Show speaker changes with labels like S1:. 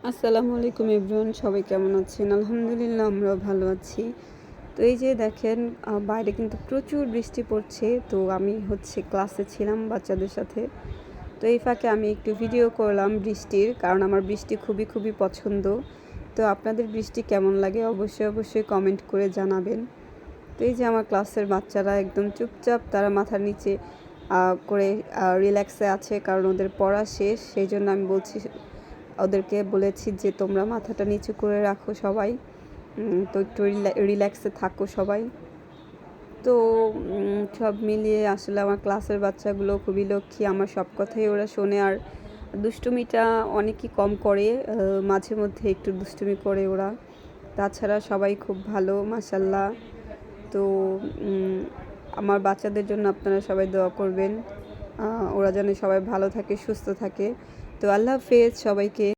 S1: আসসালামু আলাইকুম এভরিওয়ান, সবাই কেমন আছেন? আলহামদুলিল্লাহ আমরাও ভালো আছি। তো এই যে দেখেন, বাইরে কিন্তু প্রচুর বৃষ্টি পড়ছে। তো আমি ক্লাসে ছিলাম বাচ্চাদের সাথে। তো এই ফাঁকে আমি একটু ভিডিও করলাম বৃষ্টির, কারণ আমার বৃষ্টি খুবই পছন্দ। তো আপনাদের বৃষ্টি কেমন লাগে অবশ্যই কমেন্ট করে জানাবেন। তো এই যে আমার ক্লাসের বাচ্চারা একদম চুপচাপ, তারা মাথার নিচে করে রিল্যাক্সে আছে, কারণ ওদের পড়া শেষ। সেই জন্য আমি ওদেরকে বলেছি যে তোমরা মাথাটা নিচু করে রাখো সবাই, তো একটু রিল্যাক্সে থাকো সবাই। তো সব মিলিয়ে আসলে আমার ক্লাসের বাচ্চাগুলো খুবই লক্ষ্মী, আমার সব কথাই ওরা শোনে। আর দুষ্টুমিটা অনেকই কম করে, মাঝে মধ্যে একটু দুষ্টুমি করে ওরা। তাছাড়া সবাই খুব ভালো মাশাল্লাহ। তো আমার বাচ্চাদের জন্য আপনারা সবাই দোয়া করবেন, ওরা যেন সবাই ভালো থাকে, সুস্থ থাকে। তো আল্লাহ হাফেজ সবাইকে।